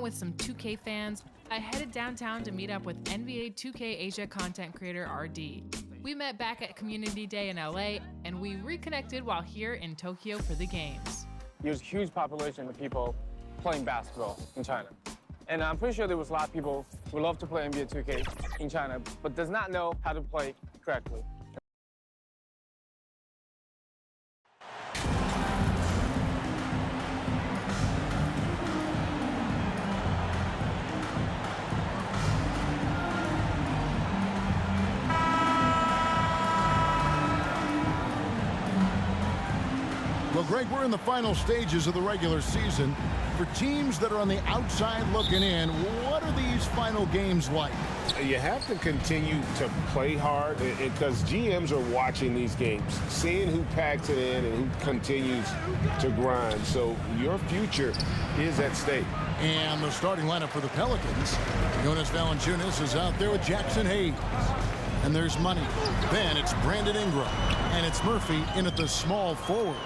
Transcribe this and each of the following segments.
with some 2K fans, I headed downtown to meet up with NBA 2K Asia content creator RD. We met back at Community Day in LA, and we reconnected while here in Tokyo for the games. There's a huge population of people playing basketball in China. And I'm pretty sure there was a lot of people who love to play NBA 2K in China, but does not know how to play correctly. Well, Greg, we're in the final stages of the regular season. For teams that are on the outside looking in, what are these final games like? You have to continue to play hard because GMs are watching these games, seeing who packs it in and who continues to grind. So your future is at stake. And the starting lineup for the Pelicans, Jonas Valanciunas is out there with Jackson Hayes. And there's Money. Then it's Brandon Ingram. And it's Murphy in at the small forward.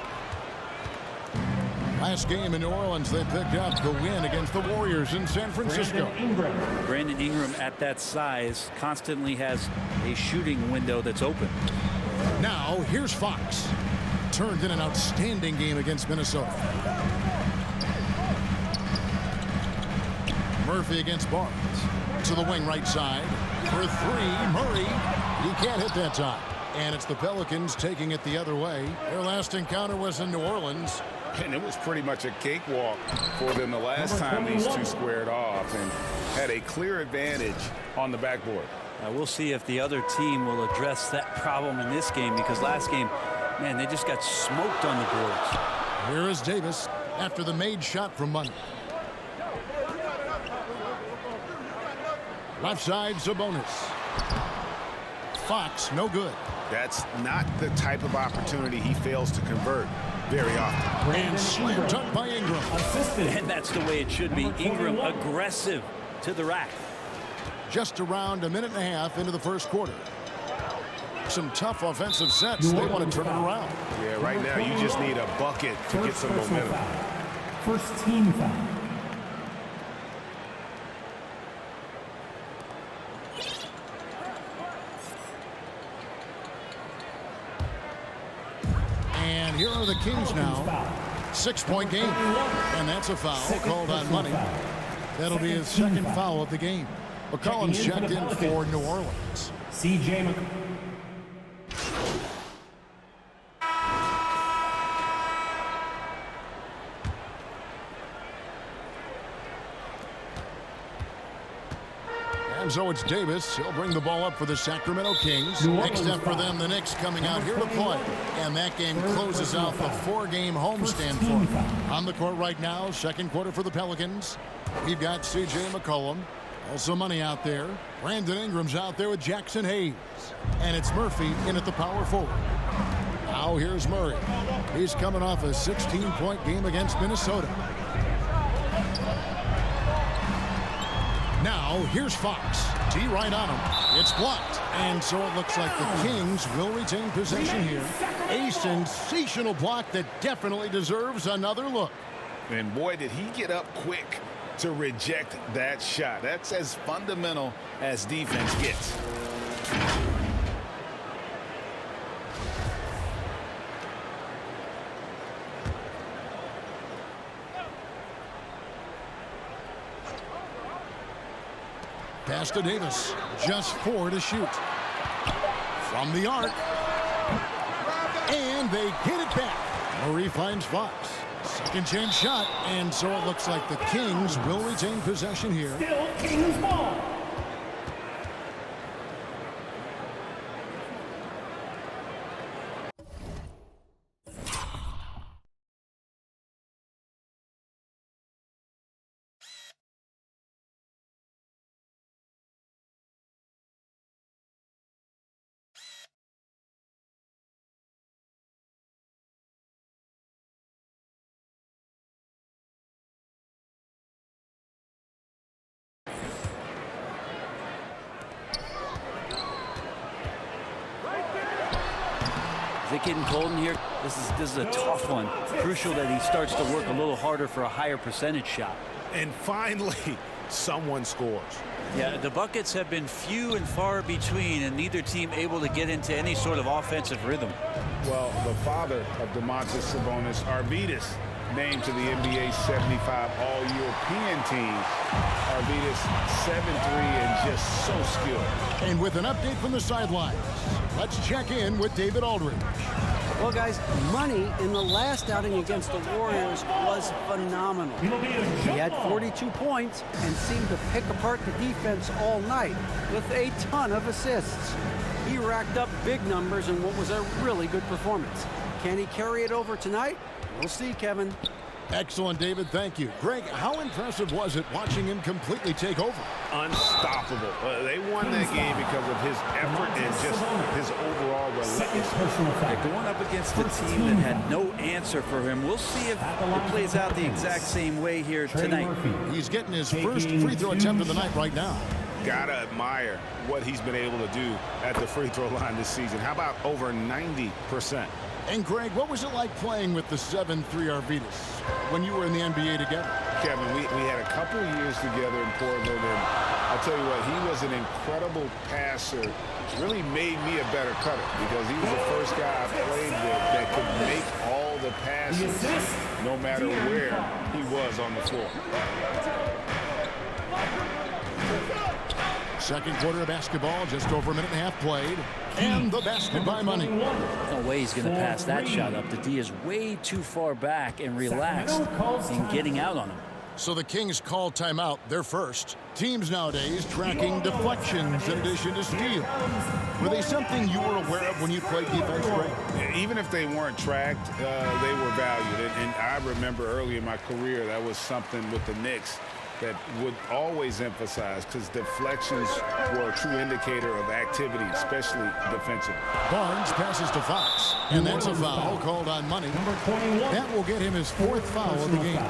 Last game in New Orleans, they picked up the win against the Warriors in San Francisco. Brandon Ingram at that size constantly has a shooting window that's open. Now, here's Fox. Turned in an outstanding game against Minnesota. Murphy against Barnes. To the wing right side. For three, Murray. He can't hit that time. And it's the Pelicans taking it the other way. Their last encounter was in New Orleans. And it was pretty much a cakewalk for them the last time these two squared off and had a clear advantage on the backboard. We'll see if the other team will address that problem in this game, because last game, man, they just got smoked on the boards. Here is Davis after the made shot from Money. Left side, Sabonis. Fox, no good. That's not the type of opportunity he fails to convert very often. And slam dunk by Ingram. And that's the way it should be. Ingram aggressive to the rack. Just around a minute and a half into the first quarter. Some tough offensive sets. They want to turn it around. Yeah, right now you just need a bucket to get some momentum. First team foul. And here are the Kings now. 6-point game. And that's a foul called on Money. That'll be his second foul of the game. McCollum's checked in for New Orleans. C.J. McCollum. And so it's Davis. He'll bring the ball up for the Sacramento Kings. Next up for them, the Knicks coming out here to play. And that game closes out the 4-game homestand for them. On the court right now, second quarter for the Pelicans. We've got C.J. McCollum. Also Money out there. Brandon Ingram's out there with Jackson Hayes. And it's Murphy in at the power forward. Now here's Murray. He's coming off a 16-point game against Minnesota. Now, here's Fox. T right on him. It's blocked. And so it looks like the Kings will retain possession here. A sensational block that definitely deserves another look. And boy, did he get up quick to reject that shot. That's as fundamental as defense gets. Pass to Davis. Just 4 to shoot. From the arc. And they get it back. Murray finds Fox. Second chance shot. And so it looks like the Kings will retain possession here. Still Kings ball. Is it getting cold in here? This is a tough one. Crucial that he starts to work a little harder for a higher percentage shot. And finally, someone scores. Yeah, the buckets have been few and far between, and neither team able to get into any sort of offensive rhythm. Well, the father of Domantas Sabonis, Arvydas, named to the NBA 75 All-European team. Arvydas 7'3" and just so skilled. And with an update from the sidelines, let's check in with David Aldridge. Well, guys, Money in the last outing against the Warriors was phenomenal. He had 42 points and seemed to pick apart the defense all night with a ton of assists. He racked up big numbers in what was a really good performance. Can he carry it over tonight? We'll see, Kevin. Excellent, David. Thank you. Greg, how impressive was it watching him completely take over? Unstoppable. They won that game because of his effort and just his overall relentlessness. They're going up against a team that had no answer for him. We'll see if it plays out the exact same way here tonight. He's getting his first free throw attempt of the night right now. Gotta admire what he's been able to do at the free throw line this season. How about over 90%? And Greg, what was it like playing with the 7'3" Arvydas when you were in the NBA together? Kevin, we had a couple of years together in Portland, and I'll tell you what, he was an incredible passer. Really made me a better cutter because he was the first guy I played with that could make all the passes no matter where he was on the floor. Second quarter of basketball, just over a minute and a half played. And the basket by Money. No way he's going to pass that shot up. The D is way too far back and relaxed in getting out on him. So the Kings call timeout, their first. Teams nowadays tracking deflections in addition to steals. Were they something you were aware of when you played defense, Greg? Even if they weren't tracked, they were valued. And I remember early in my career, that was something with the Knicks that would always emphasize, because deflections were a true indicator of activity, especially defensively. Barnes passes to Fox, and that's a foul called on Money. That will get him his fourth foul of the game.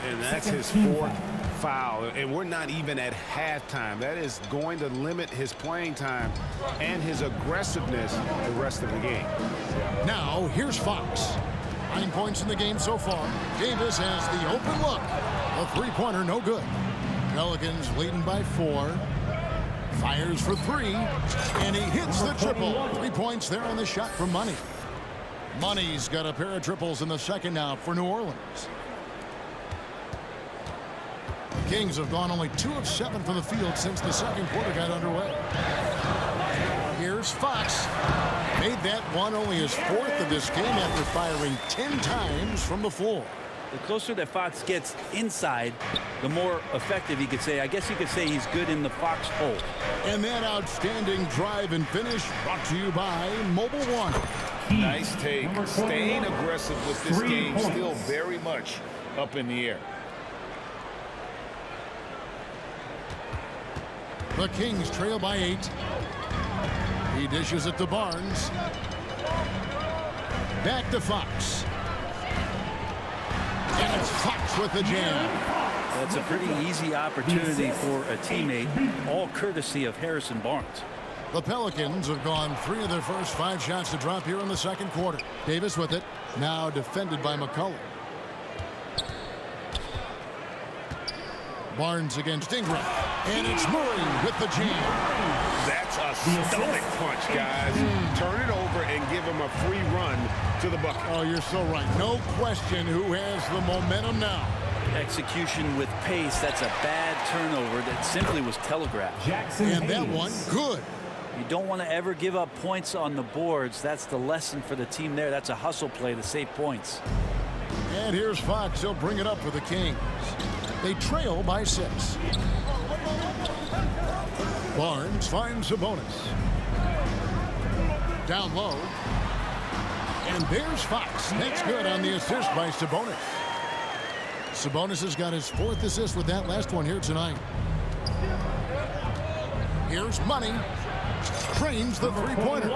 And that's his fourth foul, and we're not even at halftime. That is going to limit his playing time and his aggressiveness the rest of the game. Now, here's Fox. 9 points in the game so far. Davis has the open look. A three-pointer, no good. Pelicans leading by 4. Fires for 3, and he hits the triple. 3 points there on the shot from Money. Money's got a pair of triples in the second now for New Orleans. The Kings have gone only 2 of 7 from the field since the second quarter got underway. Here's Fox. Made that one only his 4th of this game after firing 10 times from the floor. The closer that Fox gets inside, the more effective he could say. I guess you could say he's good in the Fox hole. And that outstanding drive and finish brought to you by Mobile One. Nice take. Staying aggressive with this game, still very much up in the air. The Kings trail by 8. He dishes it to Barnes. Back to Fox. And it's Fox with the jam. That's a pretty easy opportunity for a teammate, all courtesy of Harrison Barnes. The Pelicans have gone 3 of their first 5 shots to drop here in the second quarter. Davis with it, now defended by McCollum. Barnes against Ingram. And it's Murray with the jam. That's a stomach punch, guys. Turn it over and give him a free run to the bucket. Oh, you're so right. No question who has the momentum now. Execution with pace. That's a bad turnover that simply was telegraphed. And that one, good. You don't want to ever give up points on the boards. That's the lesson for the team there. That's a hustle play to save points. And here's Fox. He'll bring it up for the Kings. They trail by 6. Barnes finds Sabonis. Down low. And there's Fox. That's good on the assist by Sabonis. Sabonis has got his 4th assist with that last one here tonight. Here's Money. Trains the three-pointer.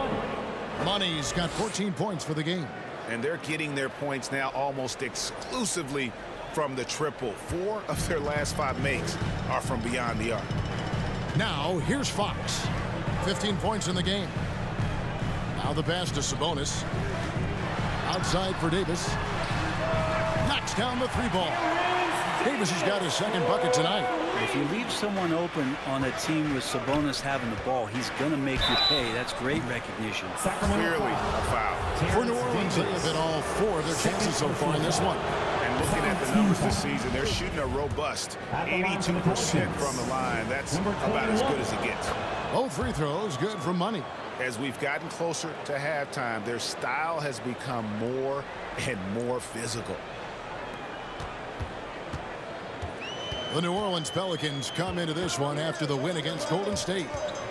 Money's got 14 points for the game. And they're getting their points now almost exclusively from the triple. 4 of their last 5 makes are from beyond the arc. Now, here's Fox. 15 points in the game. Now the pass to Sabonis. Outside for Davis. Knocks down the 3 ball. Davis has got his second bucket tonight. If you leave someone open on a team with Sabonis having the ball, he's going to make you pay. That's great recognition. Clearly a foul. For New Orleans, they have been all 4 of their chances so far in this one. And looking at the numbers this season, they're shooting a robust 82% from the line. That's about as good as it gets. Both free throws good for money. As we've gotten closer to halftime, their style has become more and more physical. The New Orleans Pelicans come into this one after the win against Golden State.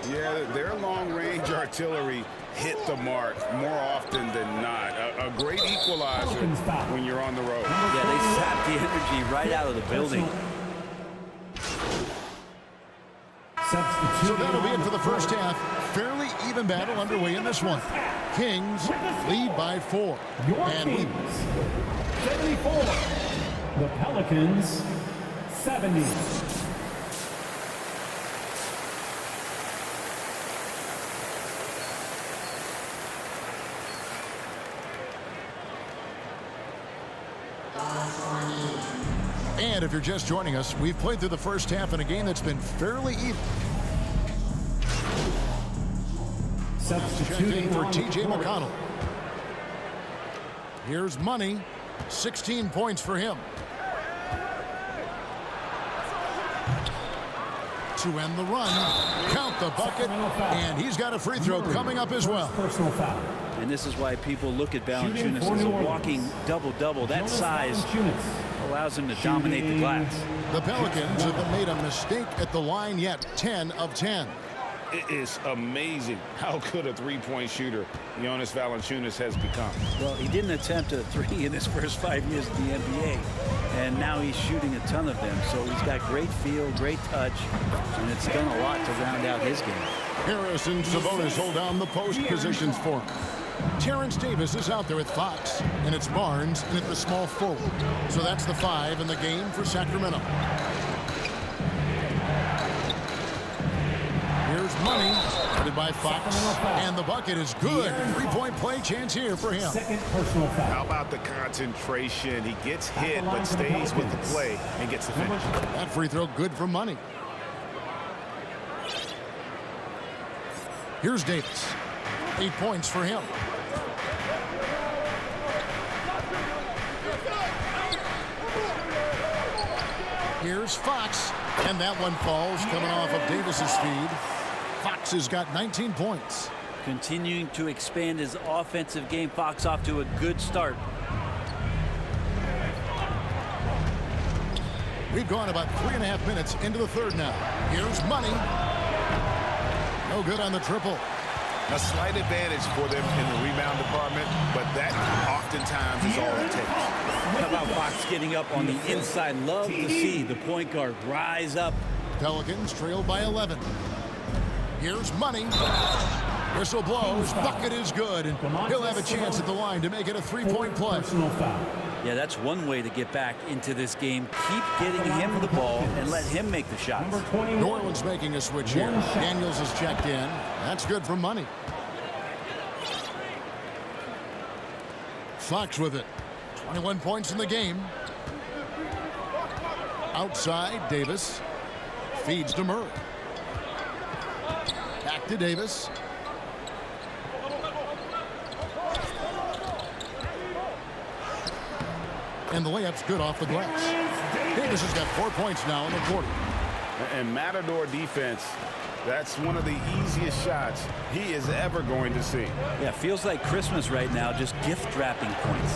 Yeah, their long-range artillery hit the mark more often than not. A great equalizer when you're on the road. Yeah, they sapped the energy right out of the building. So that'll be it for the first half. Fairly even battle underway in this one. Kings lead by 4. And we 74. The Pelicans 70. And if you're just joining us, we've played through the first half in a game that's been fairly even. Substituting for T.J. McConnell. Here's Money. 16 points for him. To end the run. Count the bucket. And he's got a free throw coming up as well. Personal foul. And this is why people look at Valanciunas as a walking double-double. That size allows him to dominate the glass. The Pelicans haven't made a mistake at the line yet. 10 of 10. It is amazing how good a three-point shooter Jonas Valanciunas has become. Well, he didn't attempt a 3 in his first 5 years in the NBA, and now he's shooting a ton of them. So he's got great feel, great touch, and it's done a lot to round out his game. Harris and Sabonis hold down the post positions for him. Terrence Davis is out there with Fox, and it's Barnes and at the small forward. So that's the 5 in the game for Sacramento. Here's Money, headed by Fox, and the bucket is good. 3-point play chance here for him. Second personal foul. How about the concentration? He gets hit but stays with the play and gets the finish. That free throw good for Money. Here's Davis. 8 points for him. Here's Fox, and that one falls coming off of Davis's feed. Fox has got 19 points. Continuing to expand his offensive game. Fox off to a good start. We've gone about 3.5 minutes into the third now. Here's Money. No good on the triple. A slight advantage for them in the rebound department, but that oftentimes is all it takes. How about Fox getting up on the inside? Love to see the point guard rise up. Pelicans trail by 11. Here's Money. Whistle blows. Bucket is good. And he'll have a chance at the line to make it a 3-point play. Personal foul. Yeah, that's one way to get back into this game. Keep getting him the ball and let him make the shots. Number 21. New Orleans making a switch here. Daniels is checked in. That's good for Money. Fox with it. 21 points in the game. Outside, Davis. Feeds to Murray. Back to Davis. And the layup's good off the glass. Davis has got 4 points now in the quarter. And Matador defense, that's one of the easiest shots he is ever going to see. Yeah, feels like Christmas right now, just gift wrapping points.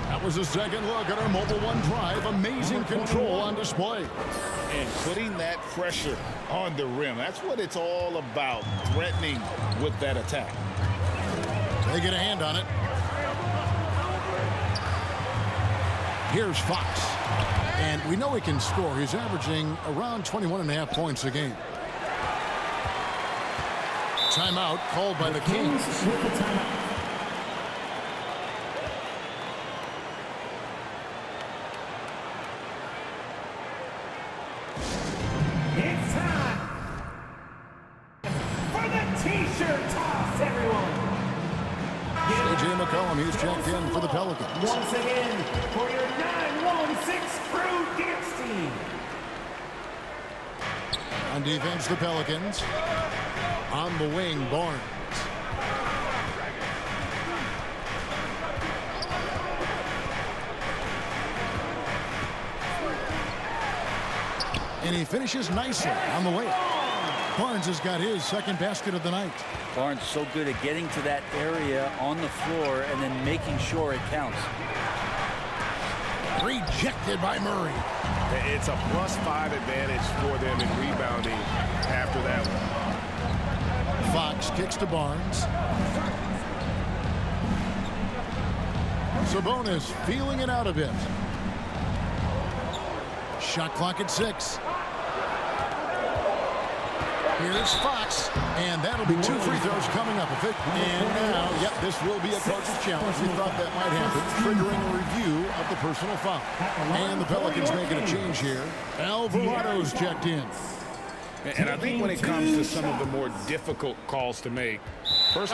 That was a second look at our Mobile One drive. Amazing control on display. And putting that pressure on the rim, that's what it's all about, threatening with that attack. They get a hand on it. Here's Fox. And we know he can score. He's averaging around 21.5 points a game. Timeout called by the Kings. It's time for the T-shirt toss, everyone. T.J. McCollum, he's checked in for the Pelicans. Once again, for your 916 Crew Dance Team. On defense, the Pelicans. On the wing, Barnes. And he finishes nicely on the way. Barnes has got his second basket of the night. Barnes so good at getting to that area on the floor and then making sure it counts. Rejected by Murray. It's a +5 advantage for them in rebounding after that one. Fox kicks to Barnes. Sabonis feeling it out a bit. Shot clock at 6. Here's Fox, and that'll be 2 free throws coming up. And now, yep, this will be a coach's challenge. We thought that might happen, triggering a review of the personal foul. And the Pelicans making a change here. Alvarado's checked in. And I think when it comes to some of the more difficult calls to make, personally,